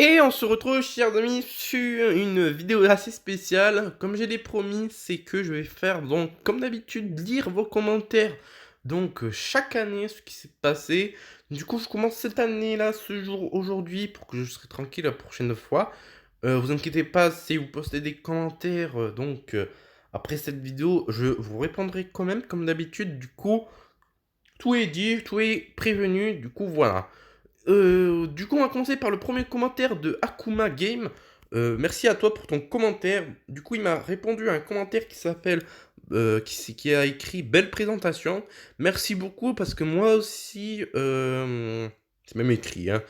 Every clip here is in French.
Et on se retrouve, chers amis, sur une vidéo assez spéciale. Comme je l'ai promis, c'est que je vais faire, donc, comme d'habitude, lire vos commentaires. Donc, chaque année, ce qui s'est passé. Du coup, je commence cette année-là, ce jour, aujourd'hui, pour que je serai tranquille la prochaine fois. Vous inquiétez pas, si vous postez des commentaires, après cette vidéo, je vous répondrai quand même, comme d'habitude. Du coup, tout est dit, tout est prévenu. Du coup, voilà. Du coup, on va commencer par le premier commentaire de Akuma Game. Merci à toi pour ton commentaire. Du coup, il m'a répondu à un commentaire qui s'appelle, qui a écrit belle présentation. Merci beaucoup parce que moi aussi, c'est même écrit, hein.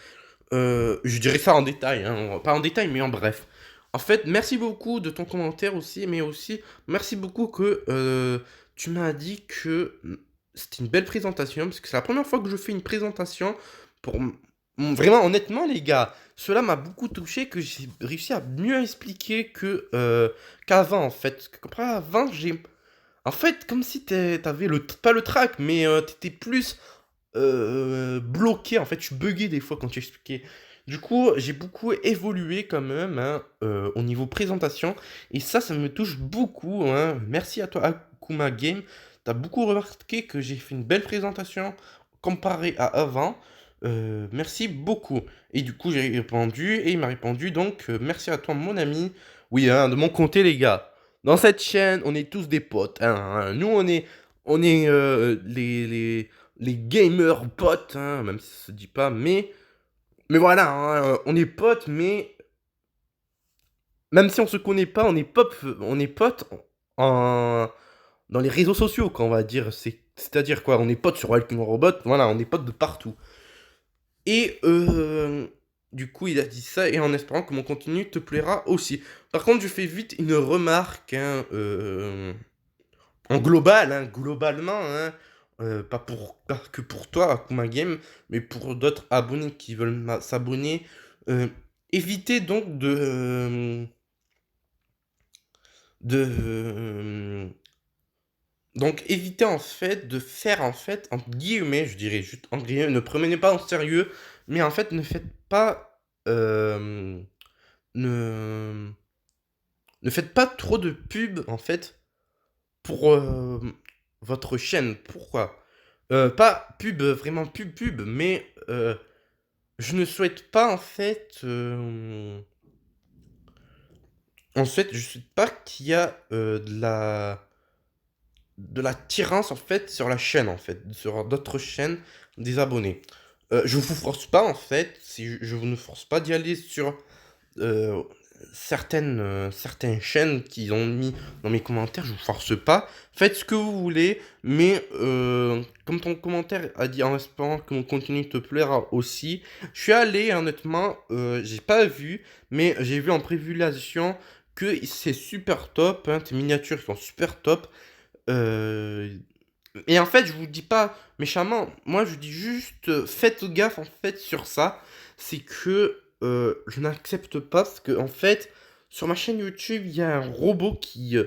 Je dirais ça en détail, hein, pas en détail, mais en bref. En fait, merci beaucoup de ton commentaire aussi, mais aussi merci beaucoup que tu m'as dit que c'était une belle présentation, parce que c'est la première fois que je fais une présentation pour... Vraiment, honnêtement, les gars, cela m'a beaucoup touché, que j'ai réussi à mieux expliquer qu'avant, en fait. Parce que comparé à avant, j'ai... En fait, comme si t'avais pas le track, mais t'étais plus bloqué, en fait, je buguais des fois quand tu expliquais. Du coup, j'ai beaucoup évolué quand même, hein, au niveau présentation, et ça me touche beaucoup, hein. Merci à toi, Akuma Game. T'as beaucoup remarqué que j'ai fait une belle présentation comparé à avant. Merci beaucoup. Et du coup, j'ai répondu, et il m'a répondu, donc, merci à toi, mon ami. Oui, hein, de mon côté, les gars. Dans cette chaîne, on est tous des potes, hein. Nous, on est les gamers potes, hein, même si ça se dit pas, mais voilà, hein, on est potes, mais même si on se connaît pas, on est potes en, dans les réseaux sociaux, quoi, on va dire. C'est-à-dire quoi, on est potes sur Walking Robot, voilà, on est potes de partout. Et du coup, il a dit ça, et en espérant que mon contenu te plaira aussi. Par contre, je fais vite une remarque, hein, en global, hein, globalement, hein, pas que pour toi, Akuma Game, mais pour d'autres abonnés qui veulent s'abonner. euh, Évitez donc donc évitez en fait de faire en fait, entre guillemets, je dirais juste en guillemets, ne prenez pas en sérieux, mais en fait ne faites pas, ne, ne faites pas trop de pub en fait pour votre chaîne. Pourquoi? Pas pub, vraiment pub, mais je ne souhaite pas en fait, je souhaite pas qu'il y a de la tirance en fait sur la chaîne en fait, sur d'autres chaînes des abonnés. Je vous force pas en fait, si je vous ne force pas d'y aller sur euh, certaines chaînes qu'ils ont mis dans mes commentaires, je vous force pas. Faites ce que vous voulez, mais comme ton commentaire a dit en espérant que mon contenu te plaira aussi, je suis allé honnêtement, j'ai pas vu, mais j'ai vu en prévisualisation que c'est super top, hein, tes miniatures sont super top. Euh, et en fait, je vous dis pas méchamment, moi je vous dis juste faites gaffe en fait sur ça. C'est que je n'accepte pas parce que en fait, sur ma chaîne YouTube, il y a un robot qui,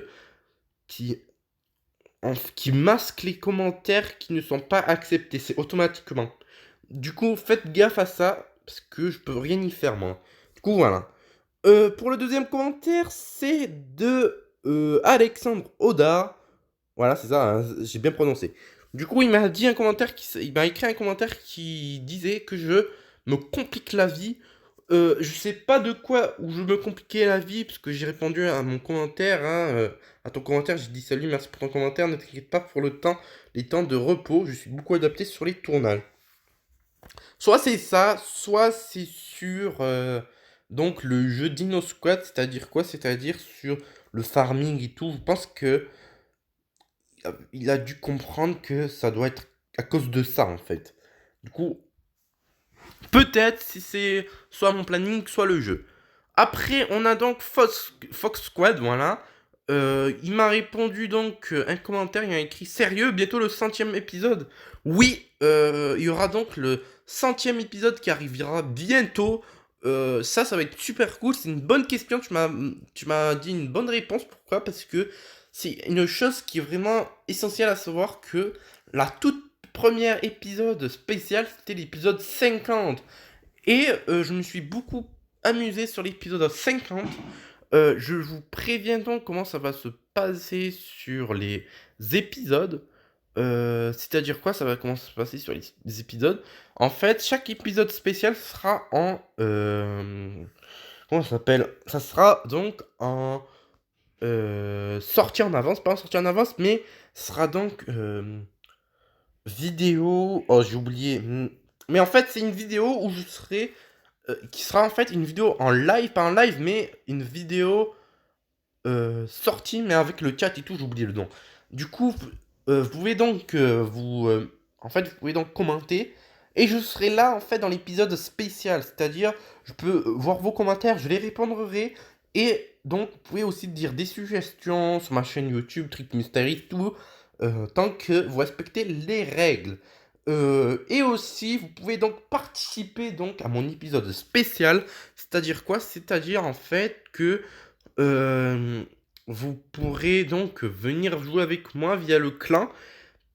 qui masque les commentaires qui ne sont pas acceptés. C'est automatiquement. Du coup, faites gaffe à ça parce que je peux rien y faire moi. Du coup, voilà. Pour le deuxième commentaire, c'est de Alexandre Oda. Voilà, c'est ça, hein, j'ai bien prononcé. Du coup, il m'a écrit un commentaire qui disait que je me complique la vie. Je sais pas de quoi où je me compliquais la vie, parce que j'ai répondu à mon commentaire, hein, à ton commentaire, j'ai dit salut, merci pour ton commentaire, ne t'inquiète pas pour le temps, les temps de repos, je suis beaucoup adapté sur les tournages. Soit c'est ça, soit c'est sur donc le jeu Dino Squad, c'est-à-dire quoi? C'est-à-dire sur le farming et tout. Je pense que il a dû comprendre que ça doit être à cause de ça en fait. Du coup, peut-être si c'est soit mon planning, soit le jeu. Après, on a donc Fox Squad, voilà. Il m'a répondu donc un commentaire, il m'a écrit sérieux, bientôt le centième épisode. Oui, il y aura donc le centième épisode qui arrivera bientôt. Ça va être super cool. C'est une bonne question. Tu m'as dit une bonne réponse. Pourquoi? Parce que c'est une chose qui est vraiment essentielle à savoir que la toute première épisode spécial, c'était l'épisode 50. Et je me suis beaucoup amuser sur l'épisode 50. Je vous préviens donc comment ça va se passer sur les épisodes. C'est-à-dire quoi? Ça va comment se passer sur les épisodes. En fait, chaque épisode spécial sera en... comment ça s'appelle? Ça sera donc en sortie en avance. Pas en sortie en avance, mais ça sera donc vidéo... Oh, j'ai oublié. Mais en fait, c'est une vidéo où je serai... qui sera en fait une vidéo en live, pas en live, mais une vidéo sortie, mais avec le chat et tout, j'ai oublié le nom. Du coup, vous pouvez donc en fait, vous pouvez donc commenter. Et je serai là, en fait, dans l'épisode spécial. C'est-à-dire, je peux voir vos commentaires, je les répondrai. Et donc, vous pouvez aussi dire des suggestions sur ma chaîne YouTube, Trick Mystery, tout. Tant que vous respectez les règles. Et aussi, vous pouvez donc participer donc à mon épisode spécial. C'est-à-dire quoi? C'est-à-dire, en fait, que vous pourrez donc venir jouer avec moi via le clan.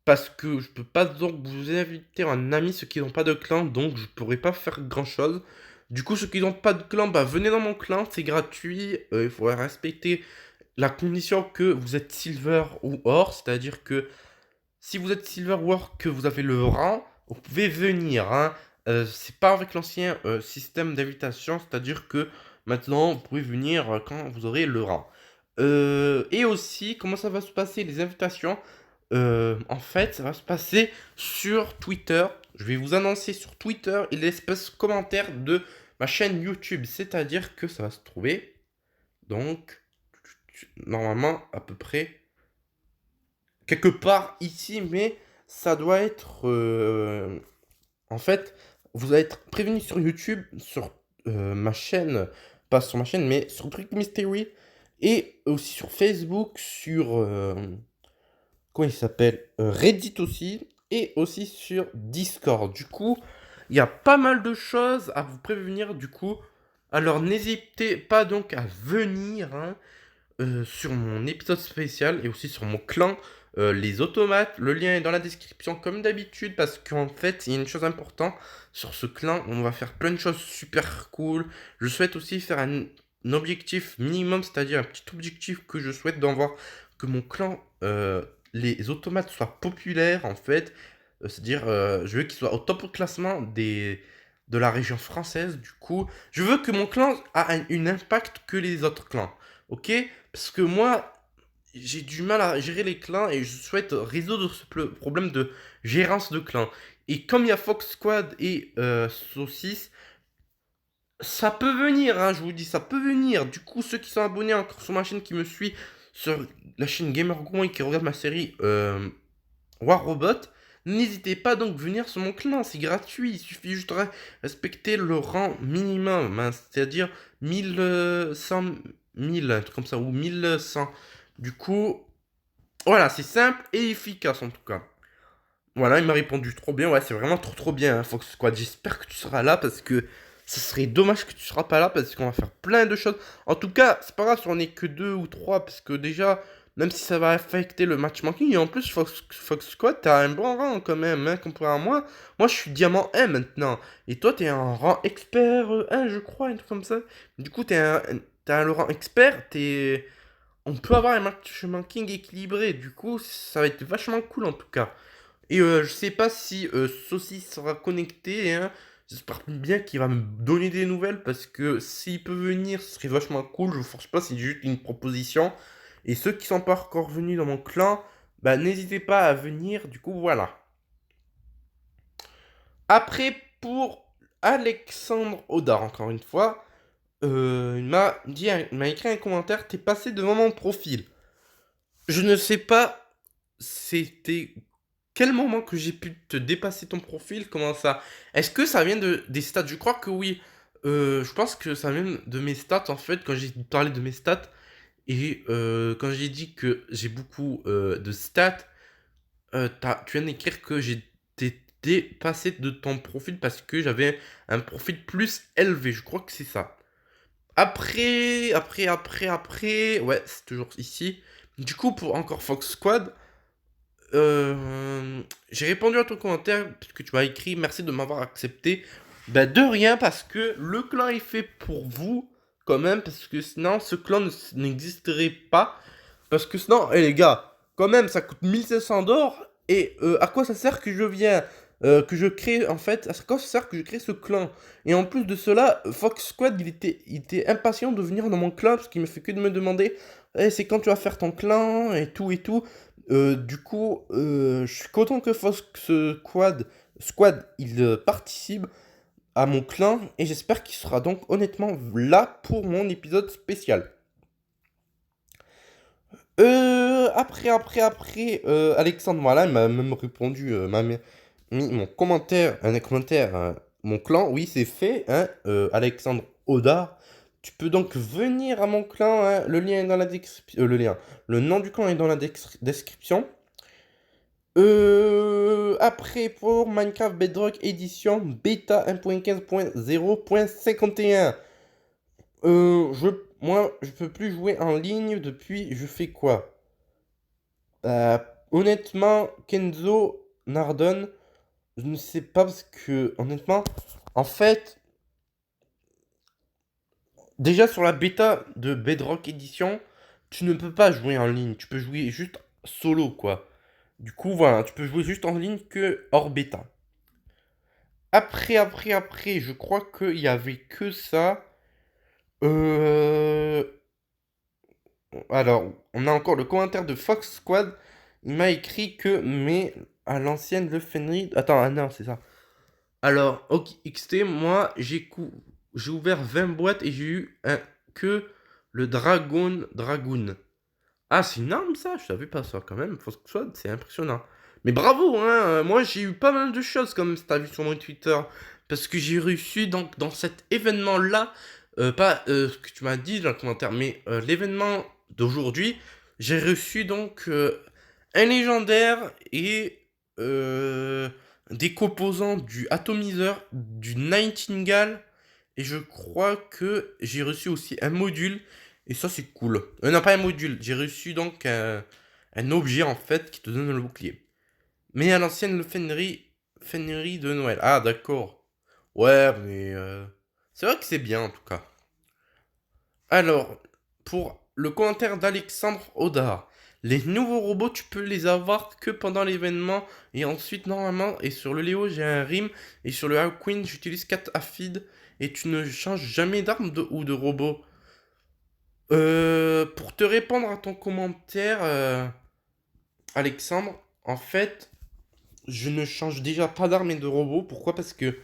Parce que je peux pas donc vous inviter un ami ceux qui n'ont pas de clan, donc je pourrais pas faire grand chose. Du coup, ceux qui n'ont pas de clan, bah venez dans mon clan, c'est gratuit. Il faudra respecter la condition que vous êtes silver ou or, c'est-à-dire que si vous êtes silver ou or, que vous avez le rang, vous pouvez venir. Hein. C'est pas avec l'ancien système d'invitation, c'est-à-dire que maintenant vous pouvez venir quand vous aurez le rang. Et aussi, comment ça va se passer les invitations? En fait, ça va se passer sur Twitter. Je vais vous annoncer sur Twitter et l'espace commentaire de ma chaîne YouTube. C'est-à-dire que ça va se trouver, donc, normalement, à peu près, quelque part ici, mais ça doit être... en fait, vous allez être prévenu sur YouTube, sur ma chaîne, pas sur ma chaîne, mais sur Trick Mystery, et aussi sur Facebook, sur... comment il s'appelle? Reddit aussi, et aussi sur Discord. Du coup, il y a pas mal de choses à vous prévenir, du coup. Alors n'hésitez pas donc à venir hein, sur mon épisode spécial et aussi sur mon clan, les automates. Le lien est dans la description comme d'habitude parce qu'en fait, il y a une chose importante sur ce clan. On va faire plein de choses super cool. Je souhaite aussi faire un objectif minimum, c'est-à-dire un petit objectif que je souhaite d'en voir que mon clan, les automates soient populaires en fait. C'est-à-dire, je veux qu'ils soient au top au classement de la région française. Du coup, je veux que mon clan a une impact que les autres clans. Ok? Parce que moi, j'ai du mal à gérer les clans et je souhaite résoudre ce problème de gérance de clans. Et comme il y a Fox Squad et Saucisse, ça peut venir, hein, je vous dis, ça peut venir. Du coup, ceux qui sont abonnés encore sur ma chaîne, qui me suivent sur la chaîne GamerGouin et qui regardent ma série War Robot, n'hésitez pas donc à venir sur mon clan, c'est gratuit. Il suffit juste de respecter le rang minimum, hein, c'est-à-dire 1100, 1000, un truc comme ça, ou 1100. Du coup, voilà, c'est simple et efficace en tout cas. Voilà, il m'a répondu trop bien. Ouais, c'est vraiment trop bien, hein, Fox Squad. J'espère que tu seras là parce que ce serait dommage que tu seras pas là parce qu'on va faire plein de choses. En tout cas, c'est pas grave si on est que 2 ou 3 parce que déjà, même si ça va affecter le matchmaking, et en plus, Fox Squad, t'as un bon rang quand même, hein, comparé à moi. Moi, je suis diamant 1 maintenant. Et toi, t'es un rang expert 1, je crois, un truc comme ça. Du coup, t'as le rang expert, on peut avoir un matchmaking équilibré. Du coup, ça va être vachement cool en tout cas. Et je sais pas si Saucisse sera connecté, hein. J'espère bien qu'il va me donner des nouvelles parce que s'il peut venir, ce serait vachement cool. Je vous force pas, c'est juste une proposition. Et ceux qui sont pas encore venus dans mon clan, bah n'hésitez pas à venir. Du coup, voilà. Après, pour Alexandre Audard, encore une fois, il m'a écrit un commentaire. T'es passé devant mon profil. Je ne sais pas, c'était quel moment que j'ai pu te dépasser ton profil? Comment ça? Est-ce que ça vient des stats? Je crois que oui. Je pense que ça vient de mes stats en fait, quand j'ai parlé de mes stats. Et quand j'ai dit que j'ai beaucoup de stats, tu viens d'écrire que j'étais dépassé de ton profil parce que j'avais un profil plus élevé. Je crois que c'est ça. Après, ouais, c'est toujours ici. Du coup, pour encore Fox Squad, j'ai répondu à ton commentaire puisque tu m'as écrit merci de m'avoir accepté. Bah de rien, parce que le clan est fait pour vous, quand même, parce que sinon ce clan n'existerait pas. Parce que sinon, les gars, quand même, ça coûte 1500 d'or. Et à quoi ça sert que je viens, que je crée, en fait, à quoi ça sert que je crée ce clan? Et en plus de cela, Fox Squad, il était impatient de venir dans mon clan, parce qu'il me fait que de me demander, eh, c'est quand tu vas faire ton clan, et tout, et tout. Du coup, je suis content que Fox Squad, il participe à mon clan, et j'espère qu'il sera donc honnêtement là pour mon épisode spécial. Alexandre, voilà, il m'a même répondu, m'a mis mon commentaire, un commentaire, mon clan, oui, c'est fait, hein, Alexandre Audard. Tu peux donc venir à mon clan, hein, le lien est dans la description, le nom du clan est dans la description. Après, pour Minecraft Bedrock édition bêta 1.15.0.51. Moi, je peux plus jouer en ligne depuis, je fais quoi? Euh, Honnêtement, Kenzo Nardon, je ne sais pas parce que, honnêtement, en fait, déjà sur la bêta de Bedrock Edition, tu ne peux pas jouer en ligne, tu peux jouer juste solo, quoi. Du coup, voilà, tu peux jouer juste en ligne que hors bêta. Après, je crois qu'il y avait que ça. Euh... Alors, on a encore le commentaire de Fox Squad. Il m'a écrit que, mais à l'ancienne, le Fenrir. Attends, ah non, c'est ça. Alors, ok, XT, moi, j'ai ouvert 20 boîtes et j'ai eu que le Dragoon. Ah, c'est énorme ça, je savais pas ça quand même. Faut que ce soit, c'est impressionnant. Mais bravo, hein, moi j'ai eu pas mal de choses comme t'as vu sur mon Twitter. Parce que j'ai réussi donc dans cet événement-là, pas ce que tu m'as dit dans le commentaire, mais l'événement d'aujourd'hui, j'ai reçu donc un légendaire et des composants du atomiseur, du Nightingale, et je crois que j'ai reçu aussi un module, et ça c'est cool. Non, pas un module, j'ai reçu donc un objet en fait qui te donne le bouclier. Mais à l'ancienne, le Fenrir de Noël. Ah d'accord. Ouais, mais c'est vrai que c'est bien en tout cas. Alors, pour le commentaire d'Alexandre Audard, les nouveaux robots, tu peux les avoir que pendant l'événement. Et ensuite, normalement, et sur le Léo, j'ai un Rim. Et sur le Hawkwind, j'utilise 4 Afid. Et tu ne changes jamais d'arme ou de robot. Pour te répondre à ton commentaire, Alexandre, en fait, je ne change déjà pas d'arme et de robot. Pourquoi? Parce que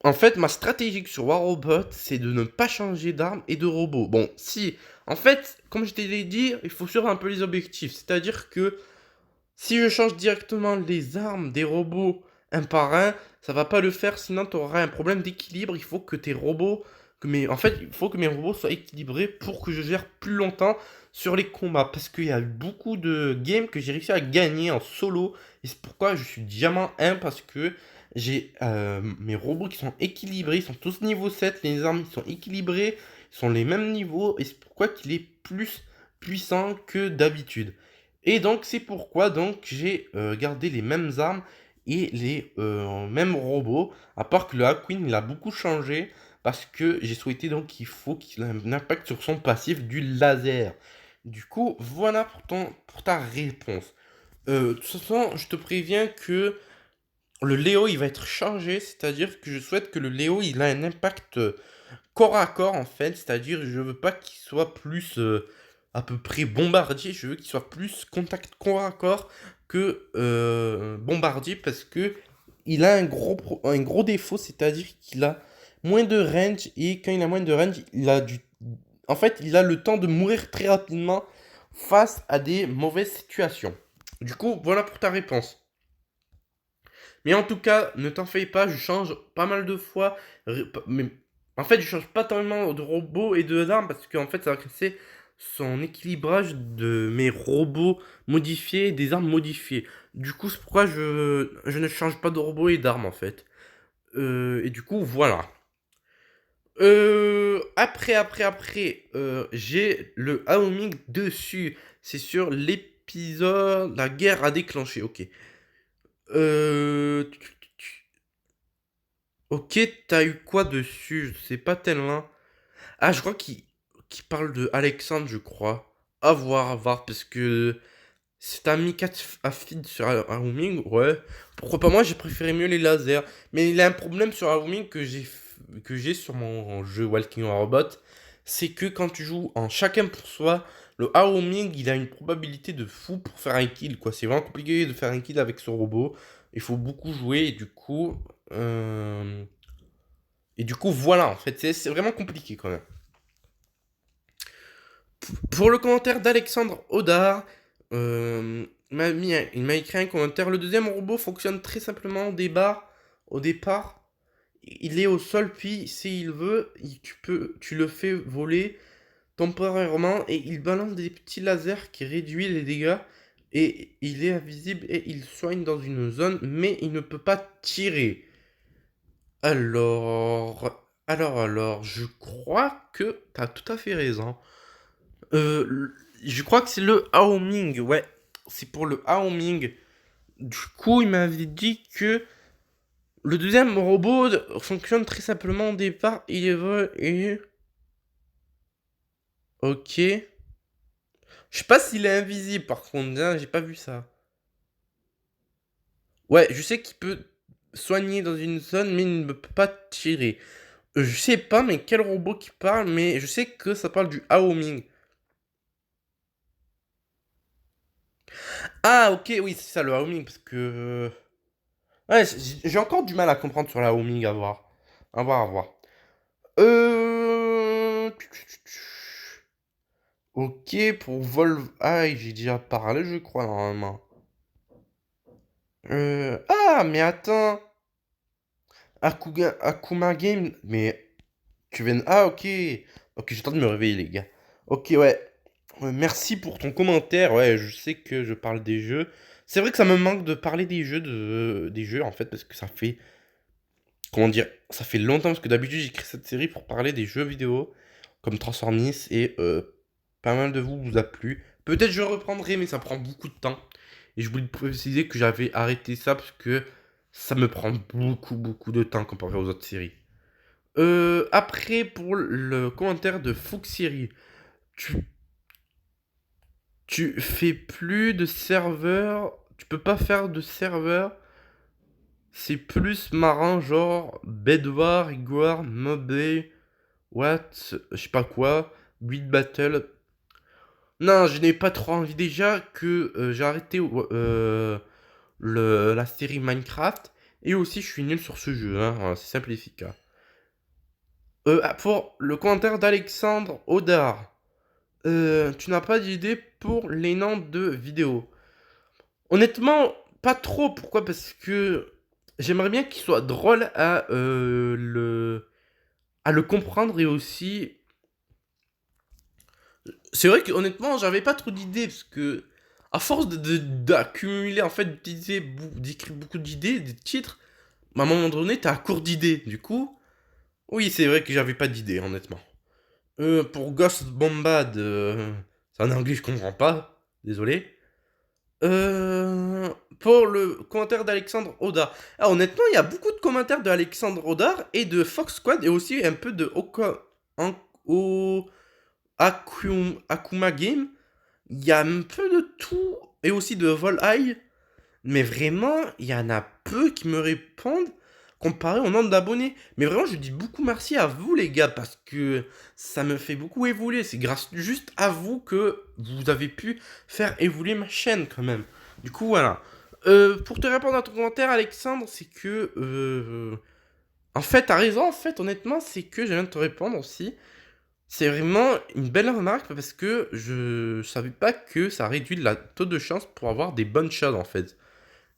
en fait, ma stratégie sur Warrobot, c'est de ne pas changer d'arme et de robot. Bon, si, en fait, comme je t'ai dit, il faut suivre un peu les objectifs. C'est-à-dire que si je change directement les armes des robots un par un, ça va pas le faire, sinon tu auras un problème d'équilibre. Il faut que tes robots, en fait, il faut que mes robots soient équilibrés pour que je gère plus longtemps sur les combats. Parce qu'il y a eu beaucoup de games que j'ai réussi à gagner en solo. Et c'est pourquoi je suis diamant 1, parce que j'ai mes robots qui sont équilibrés, ils sont tous niveau 7, les armes ils sont équilibrées, ils sont les mêmes niveaux, et c'est pourquoi qu'il est plus puissant que d'habitude. Et donc c'est pourquoi donc j'ai gardé les mêmes armes et les mêmes robots, à part que le Hawkwind il a beaucoup changé, parce que j'ai souhaité donc qu'il faut qu'il ait un impact sur son passif du laser. Du coup, voilà pour ta réponse. De toute façon, je te préviens que le Léo il va être changé, c'est-à-dire que je souhaite que le Léo il a un impact corps à corps en fait, c'est-à-dire je veux pas qu'il soit plus à peu près bombardier, je veux qu'il soit plus contact corps à corps que bombardier, parce que il a un gros défaut, c'est-à-dire qu'il a moins de range, et quand il a moins de range, en fait, il a le temps de mourir très rapidement face à des mauvaises situations. Du coup, voilà pour ta réponse. Mais en tout cas, ne t'en fais pas, je change pas mal de fois. Mais en fait, je change pas tellement de robots et de d'armes, parce qu'en fait, ça va casser son équilibrage de mes robots modifiés et des armes modifiées. Du coup, c'est pourquoi je ne change pas de robots et d'armes en fait. Et du coup, voilà. J'ai le Aoming dessus. C'est sur l'épisode La guerre a déclenché. Ok. Euh, Ok, t'as eu quoi dessus? Je sais pas tellement. Ah, je crois qu'il parle de Alexandre, je crois. À voir, parce que si t'as mis 4 à feed sur Aoming, ouais. Pourquoi pas moi, j'ai préféré mieux les lasers. Mais il a un problème sur Aoming que j'ai sur mon jeu Walking Robot. C'est que quand tu joues en chacun pour soi, le Aoming, il a une probabilité de fou pour faire un kill, quoi. C'est vraiment compliqué de faire un kill avec ce robot. Il faut beaucoup jouer et du coup... euh, Et du coup, voilà, en fait, c'est vraiment compliqué quand même. Pour le commentaire d'Alexandre Audard, il m'a écrit un commentaire. Le deuxième robot fonctionne très simplement au départ. Il est au sol, puis s'il veut, tu le fais voler temporairement et il balance des petits lasers qui réduisent les dégâts. Et il est invisible et il soigne dans une zone, mais il ne peut pas tirer. Alors, je crois que t'as tout à fait raison. Je crois que c'est le Haoming, ouais. C'est pour le Haoming. Du coup, il m'avait dit que le deuxième robot fonctionne très simplement au départ. Il veut et... Ok. Je sais pas s'il est invisible par contre, hein, j'ai pas vu ça. Ouais, je sais qu'il peut soigner dans une zone, mais il ne peut pas tirer. Je sais pas, mais quel robot qui parle, mais je sais que ça parle du Haoming. Ah, ok, oui, c'est ça le Haoming, parce que... Ouais, j'ai encore du mal à comprendre sur la Haoming, à voir. À voir, à voir. Euh... Ok, pour Volv... Ah, j'ai déjà parlé, je crois, normalement. Ah, mais attends. Akuma Game, mais... Tu viens... Ah, ok. Ok, j'ai le temps de me réveiller, les gars. Ok, ouais. Merci pour ton commentaire. Ouais, je sais que je parle des jeux. C'est vrai que ça me manque de parler des jeux, en fait, parce que ça fait... Comment dire? Ça fait longtemps, parce que d'habitude, j'écris cette série pour parler des jeux vidéo, comme Transformers, et pas mal de vous a plu. Peut-être je reprendrai, mais ça prend beaucoup de temps. Et je voulais préciser que j'avais arrêté ça, parce que ça me prend beaucoup, beaucoup de temps comparé aux autres séries. Après, pour le commentaire de Fuxiri, tu, tu fais plus de serveurs, tu peux pas faire de serveurs, c'est plus marrant, genre Bedwar, Igor, Mobile, What, je sais pas quoi, Build Battle. Non, je n'ai pas trop envie déjà que j'ai arrêté la série Minecraft, et aussi je suis nul sur ce jeu, hein, voilà, c'est simple et efficace. Pour le commentaire d'Alexandre Audard, tu n'as pas d'idée pour les noms de vidéos. Honnêtement, pas trop. Pourquoi? Parce que j'aimerais bien qu'il soit drôle à le comprendre et aussi. C'est vrai que honnêtement, j'avais pas trop d'idées parce que à force d'accumuler en fait d'écrire beaucoup d'idées, des titres, à un moment donné, t'as à court d'idées. Du coup, oui, c'est vrai que j'avais pas d'idées, honnêtement. Pour Ghost Bombad, c'est en anglais, je comprends pas. Désolé. Euh, pour le commentaire d'Alexandre Audard. Ah, honnêtement, il y a beaucoup de commentaires d'Alexandre Audard et de Fox Squad et aussi un peu de O- Akuma Game. Il y a un peu de tout et aussi de Volhai. Mais vraiment, il y en a peu qui me répondent comparé au nombre d'abonnés. Mais vraiment, je dis beaucoup merci à vous, les gars, parce que ça me fait beaucoup évoluer. C'est grâce juste à vous que vous avez pu faire évoluer ma chaîne, quand même. Du coup, voilà. Pour te répondre à ton commentaire, Alexandre, c'est que... en fait, t'as raison, en fait, honnêtement, c'est que je viens de te répondre aussi. C'est vraiment une belle remarque parce que je savais pas que ça réduit la taux de chance pour avoir des bonnes choses, en fait.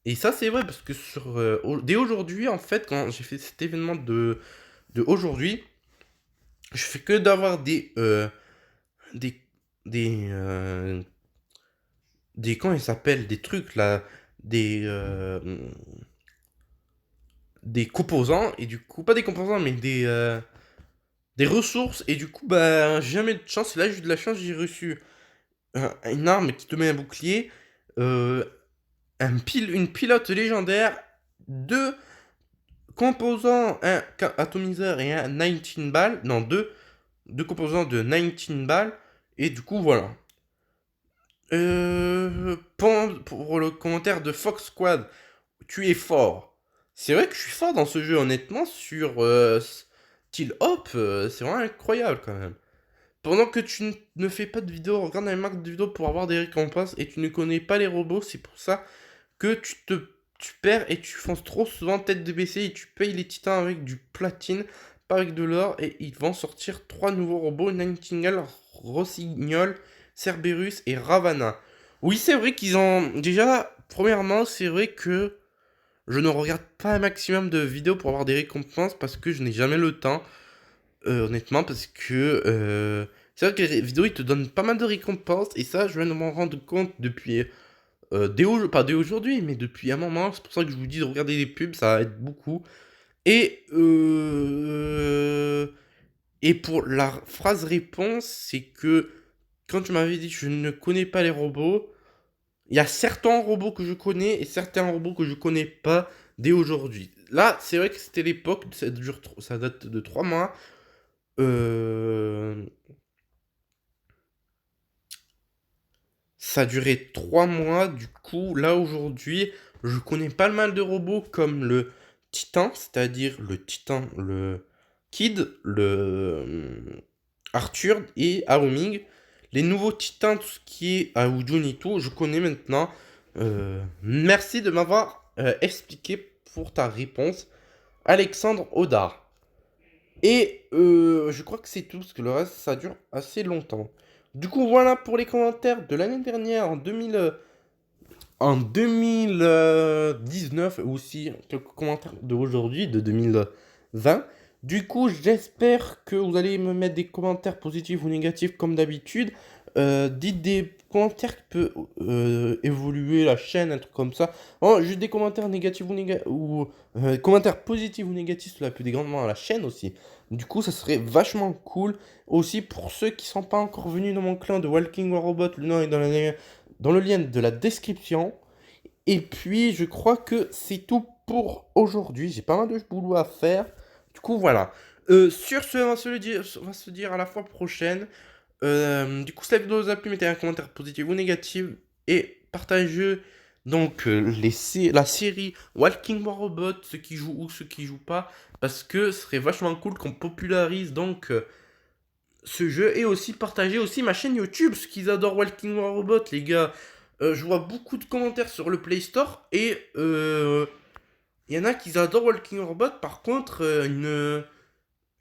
Et ça, c'est vrai, parce que dès aujourd'hui, en fait, quand j'ai fait cet événement de aujourd'hui, je fais que d'avoir des, des, comment ils s'appellent, des trucs, là, des, euh, des composants, et du coup, pas des composants, mais des ressources, et du coup, bah, j'ai jamais de chance, et là, j'ai eu de la chance, j'ai reçu une arme qui te met un bouclier, euh, une pilote légendaire, deux composants, un atomiseur et un 19 balles. Non, deux composants de 19 balles. Et du coup, voilà. Pour le commentaire de Fox Squad, tu es fort. C'est vrai que je suis fort dans ce jeu, honnêtement, sur Steel Hop, c'est vraiment incroyable quand même. Pendant que tu ne fais pas de vidéo, regarde un max de vidéos pour avoir des récompenses et tu ne connais pas les robots, c'est pour ça que tu perds et tu fonces trop souvent tête de baissée et tu payes les titans avec du platine, pas avec de l'or, et ils vont sortir 3 nouveaux robots, Nightingale, Rossignol, Cerberus et Ravana. Oui, c'est vrai qu'ils ont... Déjà, premièrement, c'est vrai que je ne regarde pas un maximum de vidéos pour avoir des récompenses parce que je n'ai jamais le temps. Honnêtement, parce que c'est vrai que les vidéos ils te donnent pas mal de récompenses, et ça, je viens de m'en rendre compte depuis pas dès aujourd'hui, mais depuis un moment. C'est pour ça que je vous dis de regarder les pubs, ça aide beaucoup. Et et pour la phrase réponse, c'est que quand tu m'avais dit je ne connais pas les robots, il y a certains robots que je connais et certains robots que je connais pas dès aujourd'hui. Là, c'est vrai que c'était l'époque, ça date de 3 mois. Euh, Ça a duré 3 mois, du coup, là aujourd'hui, je connais pas mal de robots comme le Titan, c'est-à-dire le Titan, le Kid, le Arthur et Aruming. Les nouveaux Titans, tout ce qui est Aoujun et tout, je connais maintenant. Merci de m'avoir expliqué pour ta réponse, Alexandre Audard. Et je crois que c'est tout, parce que le reste, ça dure assez longtemps. Du coup, voilà pour les commentaires de l'année dernière, en 2019, et aussi quelques commentaires d'aujourd'hui, de 2020. Du coup, j'espère que vous allez me mettre des commentaires positifs ou négatifs comme d'habitude. Dites des commentaires qui peuvent évoluer la chaîne, un truc comme ça. Oh, juste des commentaires négatifs ou commentaires positifs ou négatifs, cela peut grandement à la chaîne aussi. Du coup, ça serait vachement cool. Aussi, pour ceux qui sont pas encore venus dans mon clan de Walking War Robot, le nom est dans le lien de la description. Et puis, je crois que c'est tout pour aujourd'hui. J'ai pas mal de boulot à faire. Du coup, voilà. Sur ce, on va se dire à la fois prochaine. Du coup, si la vidéo vous a plu, mettez un commentaire positif ou négatif. Et partagez donc la série Walking War Robot, ceux qui jouent ou ceux qui jouent pas. Parce que ce serait vachement cool qu'on popularise donc ce jeu. Et aussi partager aussi ma chaîne YouTube, ceux qui adorent Walking War Robot, les gars. Je vois beaucoup de commentaires sur le Play Store et il y en a qui adorent Walking Robot. Par contre,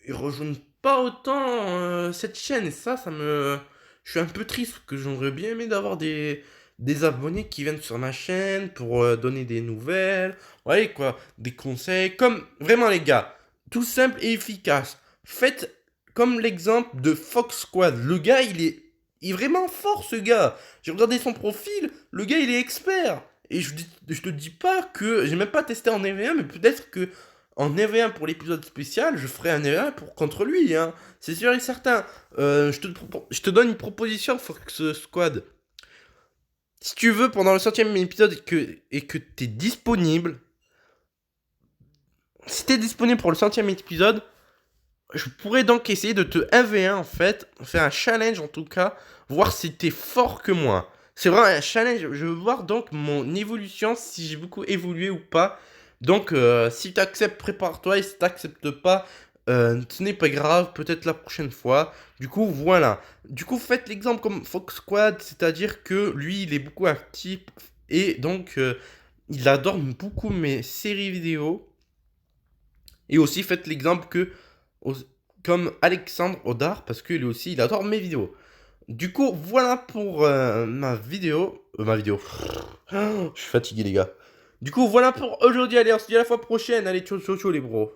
ils rejoignent pas autant cette chaîne, et ça me... Je suis un peu triste, parce que j'aurais bien aimé d'avoir des abonnés qui viennent sur ma chaîne pour donner des nouvelles, ouais quoi, des conseils, comme vraiment les gars, tout simple et efficace. Faites comme l'exemple de Fox Squad. Le gars, il est vraiment fort, ce gars. J'ai regardé son profil, le gars, il est expert. Et je te dis pas que j'ai même pas testé en EV1, mais peut-être que en EV1 pour l'épisode spécial, je ferai un EV1 contre lui, hein. C'est sûr et certain. Je te donne une proposition, Fox Squad. Si tu veux, pendant le 100e épisode et que t'es disponible, si t'es disponible pour le 100e épisode, je pourrais donc essayer de te 1v1 en fait, faire un challenge en tout cas, voir si t'es fort que moi. C'est vraiment un challenge, je veux voir donc mon évolution, si j'ai beaucoup évolué ou pas. Donc si t'acceptes, prépare-toi, et si t'acceptes pas, ce n'est pas grave, peut-être la prochaine fois. Du coup, voilà. Du coup, faites l'exemple comme Fox Squad, c'est-à-dire que lui, il est beaucoup actif et donc il adore beaucoup mes séries vidéo. Et aussi, faites l'exemple que comme Alexandre Audard, parce que lui aussi, il adore mes vidéos. Du coup, voilà pour ma vidéo. Je suis fatigué, les gars. Du coup, voilà pour aujourd'hui. Allez, on se dit à la fois prochaine. Allez, ciao, ciao, ciao, les bros.